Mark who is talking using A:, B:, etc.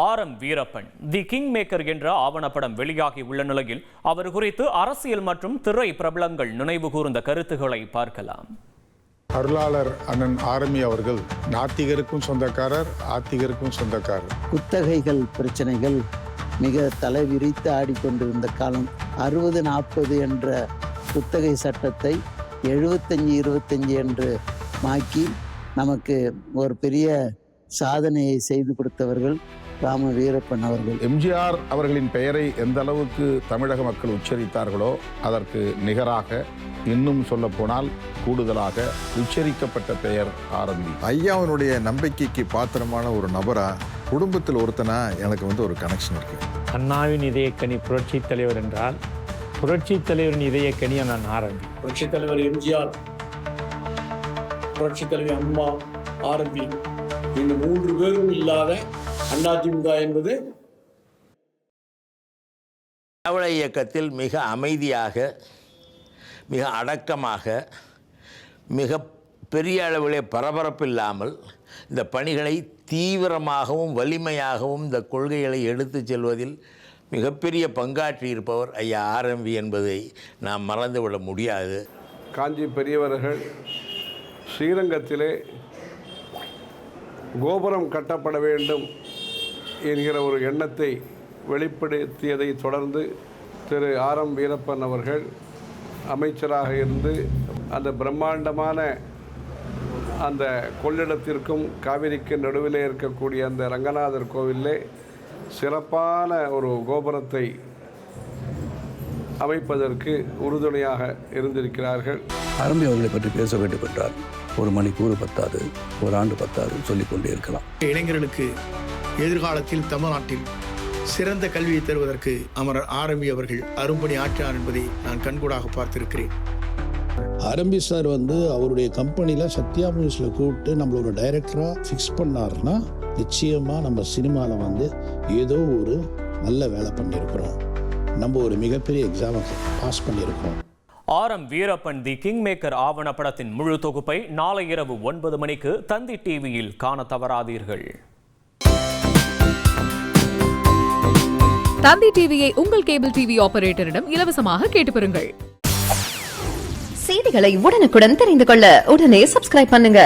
A: RM Veerappan the king maker என்ற ஆவணப்படம் வெளியாகி உள்ள நிலையில் அவர் குறித்து அரசியல் மற்றும் திரை பிரபலங்கள் நினைவு கூர்ந்த கருத்துக்களை பார்க்கலாம்.
B: அருளாளர் அண்ணன் ஆர்மி அவர்கள் நாத்திகருக்கும் சொந்தக்காரர், ஆத்திகருக்கும் சொந்தக்காரர்.
C: குத்தகைகள் பிரச்சனைகள் மிக தலைவிரித்து ஆடிக்கொண்டிருந்த காலம். 60-40 என்ற குத்தகை சட்டத்தை 75-25 என்று மாக்கி நமக்கு ஒரு பெரிய சாதனையை செய்து கொடுத்தவர்கள் ராம வீரப்பன் அவர்கள்.
B: எம்ஜிஆர் அவர்களின் பெயரை எந்த அளவுக்கு தமிழக மக்கள் உச்சரித்தார்களோ அதற்கு நிகராக, இன்னும் சொல்ல போனால் கூடுதலாக உச்சரிக்கப்பட்ட பெயர் ஆரம்பி.
D: ஐயாவினுடைய நம்பிக்கைக்கு பாத்திரமான ஒரு நபரா, குடும்பத்தில் ஒருத்தனா எனக்கு ஒரு கனெக்ஷன் இருக்கு.
E: அண்ணாவின் இதயக்கனி புரட்சி தலைவர் என்றால் புரட்சி தலைவரின் இதயக்கனி நான் ஆரம்பி.
F: புரட்சி தலைவர் எம்ஜிஆர், புரட்சி தலைவர் அம்மா, ஆரம்பி, இந்த 3 பேரும் இல்லாத அதிமுக என்பது.
G: திராவிட இயக்கத்தில் மிக அமைதியாக, மிக அடக்கமாக, மிக பெரிய அளவிலே பரபரப்பில்லாமல் இந்த பணிகளை தீவிரமாகவும் வலிமையாகவும் இந்த கொள்கைகளை எடுத்து செல்வதில் மிகப்பெரிய பங்காற்றி இருப்பவர் ஐயா ஆரம்பி என்பதை நாம் மறந்துவிட முடியாது.
H: காஞ்சி பெரியவர்கள் ஸ்ரீரங்கத்திலே கோபுரம் கட்டப்பட வேண்டும் என்கிற ஒரு எண்ணத்தை வெளிப்படுத்தியதை தொடர்ந்து திரு RM வீரப்பன் அவர்கள் அமைச்சராக இருந்து அந்த பிரம்மாண்டமான அந்த கொள்ளிடத்திற்கும் காவிரிக்கு நடுவிலே இருக்கக்கூடிய அந்த ரங்கநாதர் கோவிலே சிறப்பான ஒரு கோபுரத்தை அமைப்பதற்கு உறுதுணையாக இருந்திருக்கிறார்கள்.
I: ஆரம்பி அவர்களை பற்றி பேச வேண்டும் என்றால் 1 மணிக்கூறு பத்தாது, 1 ஆண்டு பத்தாது சொல்லிக்கொண்டே இருக்கலாம்.
J: இளைஞர்களுக்கு எதிர்காலத்தில் தமிழ்நாட்டில் சிறந்த கல்வியை தருவதற்கு அமரர் ஆரம்பி அவர்கள் அரும்பணி ஆற்றினார் என்பதை நான் கண்கூடாக பார்த்திருக்கிறேன்.
I: ஆரம்பி சார் அவருடைய கம்பெனியில் சத்யா மியூஸில் கூப்பிட்டு நம்மள ஒரு டைரக்டராக ஃபிக்ஸ் பண்ணார்னா நிச்சயமாக நம்ம சினிமாவில் ஏதோ ஒரு நல்ல வேலை பண்ணியிருக்கிறோம், நம்ம ஒரு மிகப்பெரிய எக்ஸாமை பாஸ் பண்ணியிருக்கோம்.
A: RM Veerappan the king maker ஆவணப்படத்தின் முழு தொகுப்பை நாளை இரவு 9 மணிக்கு தந்தி டிவியில் காண தவறாதீர்கள்.
K: தந்தி டிவியை உங்கள் கேபிள் டிவி ஆபரேட்டரிடம் இலவசமாக கேட்டு பெறுங்கள்.
L: செய்திகளை உடனுக்குடன் தெரிந்து கொள்ள உடனே சப்ஸ்கிரைப் பண்ணுங்க.